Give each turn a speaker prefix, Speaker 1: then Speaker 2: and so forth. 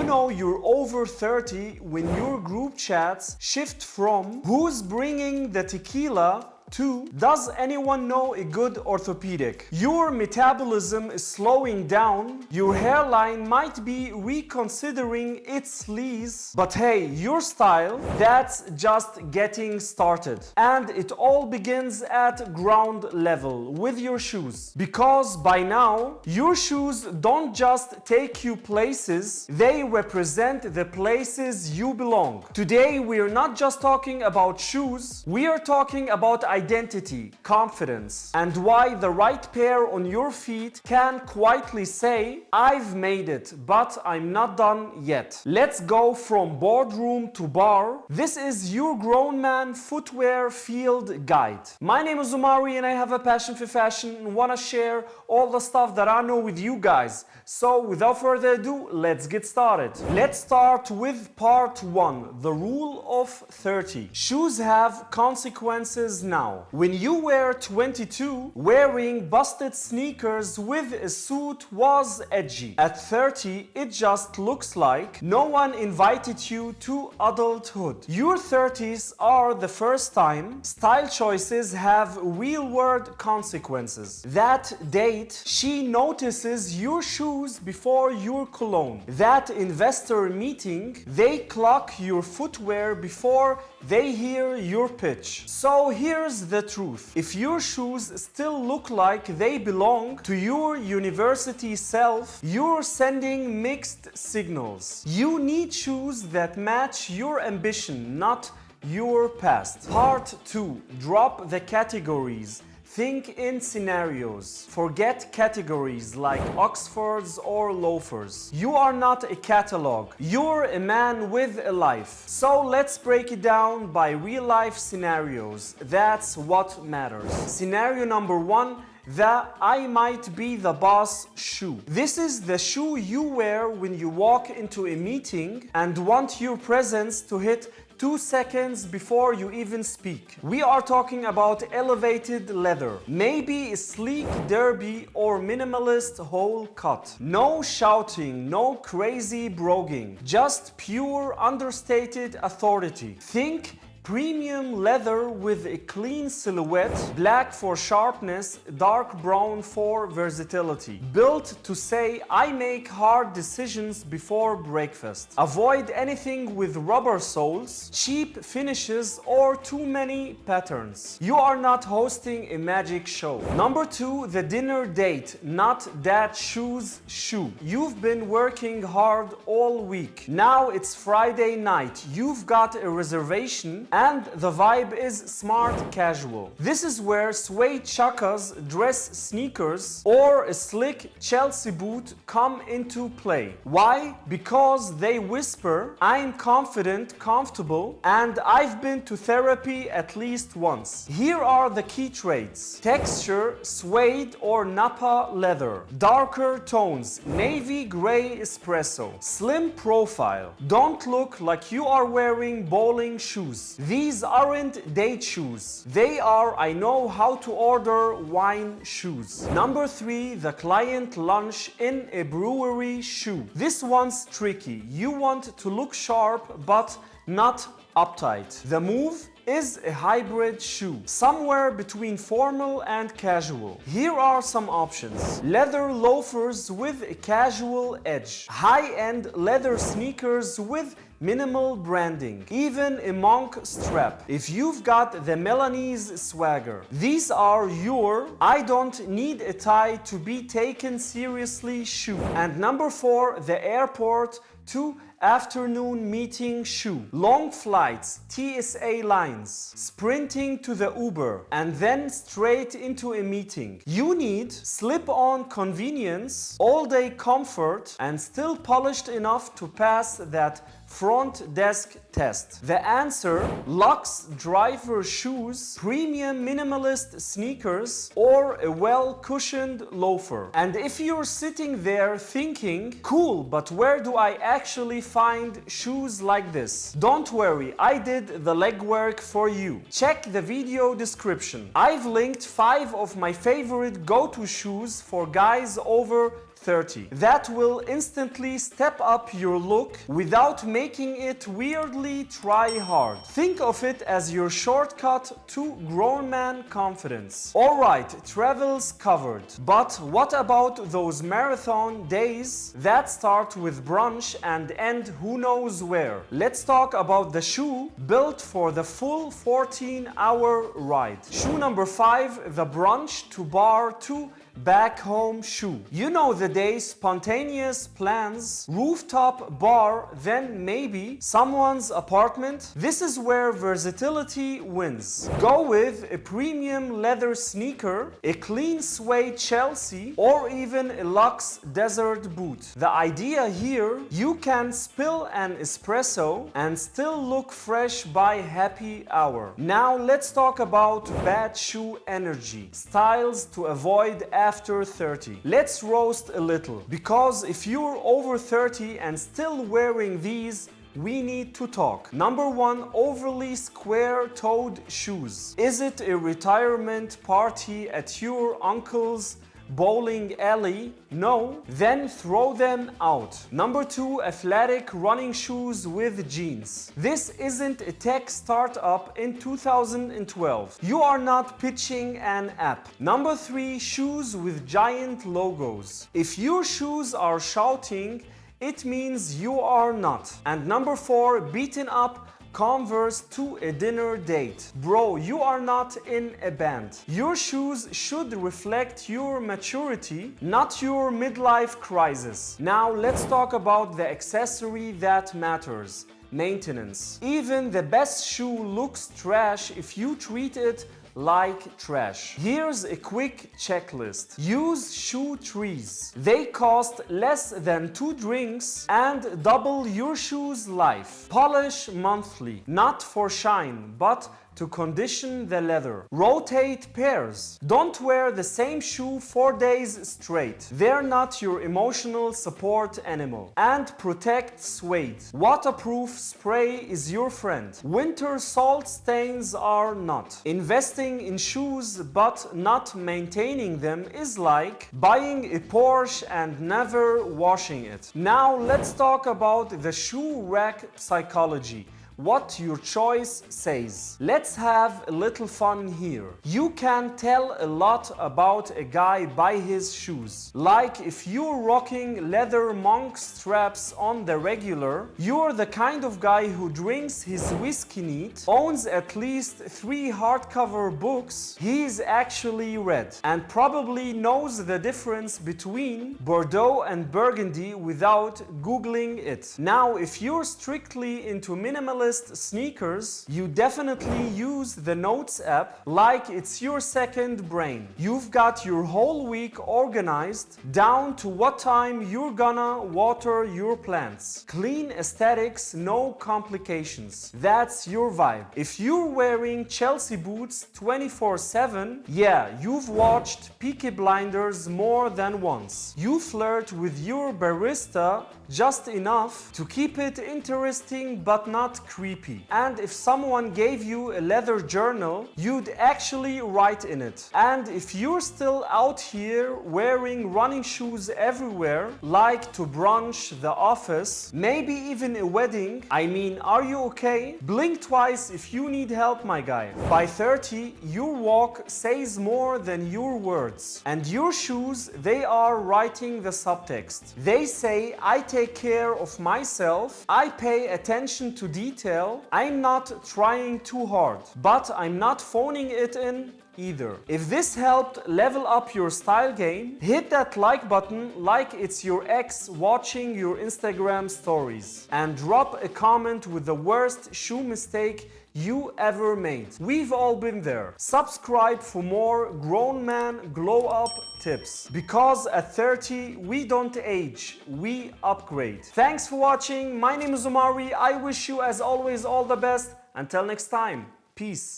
Speaker 1: know you're over 30 when your group chats shift from who's bringing the tequila to does anyone know a good orthopedic? Your metabolism is slowing down, your hairline might be reconsidering its lease, but hey, your style, that's just getting started. And it all begins at ground level with your shoes. Because by now, your shoes don't just take you places, they represent the places you belong. Today, we're not just talking about shoes, we are talking about identity, confidence, and why the right pair on your feet can quietly say, I've made it, but I'm not done yet. Let's go from boardroom to bar. This is your grown man footwear field guide. My name is Umari and I have a passion for fashion and want to share all the stuff that I know with you guys. So without further ado, let's get started. Let's start with part 1, the rule of 30. Shoes have consequences now. When you were 22, wearing busted sneakers with a suit was edgy. At 30, it just looks like no one invited you to adulthood. Your 30s are the first time style choices have real-world consequences. That date, she notices your shoes before your cologne. That investor meeting, they clock your footwear before they hear your pitch. So here's the truth. If your shoes still look like they belong to your university self, you're sending mixed signals. You need shoes that match your ambition, not your past. Part 2. Drop the categories. Think in scenarios. Forget categories like Oxfords or Loafers. You are not a catalog. You're a man with a life. So let's break it down by real-life scenarios. That's what matters. Scenario number 1. The I might be the boss shoe. This is the shoe you wear when you walk into a meeting and want your presence to hit 2 seconds before you even speak. We are talking about elevated leather, maybe a sleek derby or minimalist whole cut. No shouting, no crazy broguing, just pure understated authority. Think premium leather with a clean silhouette, black for sharpness, dark brown for versatility. Built to say, I make hard decisions before breakfast. Avoid anything with rubber soles, cheap finishes, or too many patterns. You are not hosting a magic show. Number 2, the dinner date, not that shoe's shoe. You've been working hard all week. Now it's Friday night. You've got a reservation and the vibe is smart casual. This is where suede chukkas, dress sneakers, or a slick Chelsea boot come into play. Why? Because they whisper, I'm confident, comfortable, and I've been to therapy at least once. Here are the key traits. Texture, suede or nappa leather. Darker tones, navy gray espresso. Slim profile. Don't look like you are wearing bowling shoes. These aren't date shoes. They are I know how to order wine shoes. Number 3, the client lunch in a brewery shoe. This one's tricky. You want to look sharp but not uptight. The move is a hybrid shoe, somewhere between formal and casual. Here are some options. Leather loafers with a casual edge. High-end leather sneakers with minimal branding, even a monk strap if you've got the Milanese swagger. These are your I don't need a tie to be taken seriously shoe. And number 4, the airport to afternoon meeting shoe. Long flights, TSA lines, sprinting to the Uber, and then straight into a meeting. You need slip-on convenience, all-day comfort, and still polished enough to pass that front desk test. The answer: luxe driver shoes, premium minimalist sneakers, or a well-cushioned loafer. And if you're sitting there thinking, cool, but where do I actually find shoes like this? Don't worry, I did the legwork for you. Check the video description. I've linked 5 of my favorite go-to shoes for guys over 30. That will instantly step up your look without making it weirdly try hard. Think of it as your shortcut to grown man confidence. Alright, travels covered. But what about those marathon days that start with brunch and end who knows where? Let's talk about the shoe built for the full 14-hour ride. Shoe number 5, the brunch to bar to back home shoe. You know the day, spontaneous plans, rooftop bar, then maybe someone's apartment. This is where versatility wins. Go with a premium leather sneaker, a clean suede Chelsea, or even a luxe desert boot. The idea here, you can spill an espresso and still look fresh by happy hour. Now let's talk about bad shoe energy. Styles to avoid after 30. Let's roast a little, because if you're over 30 and still wearing these, we need to talk. Number 1, overly square-toed shoes. Is it a retirement party at your uncle's bowling alley? No? Then throw them out. Number 2, athletic running shoes with jeans. This isn't a tech startup in 2012. You are not pitching an app. Number 3, shoes with giant logos. If your shoes are shouting, it means you are not. And number 4, beaten up Converse to a dinner date. Bro, you are not in a band. Your shoes should reflect your maturity, not your midlife crisis. Now let's talk about the accessory that matters: maintenance. Even the best shoe looks trash if you treat it like trash. Here's a quick checklist. Use shoe trees. They cost less than 2 drinks and double your shoe's life. Polish monthly, not for shine, but to condition the leather. Rotate pairs. Don't wear the same shoe 4 days straight. They're not your emotional support animal. And protect suede. Waterproof spray is your friend. Winter salt stains are not. Investing in shoes but not maintaining them is like buying a Porsche and never washing it. Now let's talk about the shoe rack psychology. What your choice says. Let's have a little fun here. You can tell a lot about a guy by his shoes. Like if you're rocking leather monk straps on the regular, you're the kind of guy who drinks his whiskey neat, owns at least 3 hardcover books he's actually read, and probably knows the difference between Bordeaux and Burgundy without Googling it. Now, if you're strictly into minimalist sneakers, you definitely use the Notes app like it's your second brain. You've got your whole week organized down to what time you're gonna water your plants. Clean aesthetics, no complications. That's your vibe. If you're wearing Chelsea boots 24/7, yeah, you've watched Peaky Blinders more than once. You flirt with your barista just enough to keep it interesting but not creepy. And if someone gave you a leather journal, you'd actually write in it. And if you're still out here wearing running shoes everywhere, like to brunch, the office, maybe even a wedding, I mean, are you okay? Blink twice if you need help, my guy. By 30, your walk says more than your words. And your shoes, they are writing the subtext. They say, I take care of myself, I pay attention to detail, I'm not trying too hard, but I'm not phoning it in either. If this helped level up your style game, hit that like button like it's your ex watching your Instagram stories, and drop a comment with the worst shoe mistake you ever made. We've all been there. Subscribe for more grown man glow up tips, because at 30 we don't age, we upgrade. Thanks for watching. My name is Omari. I wish you as always all the best. Until next time, peace.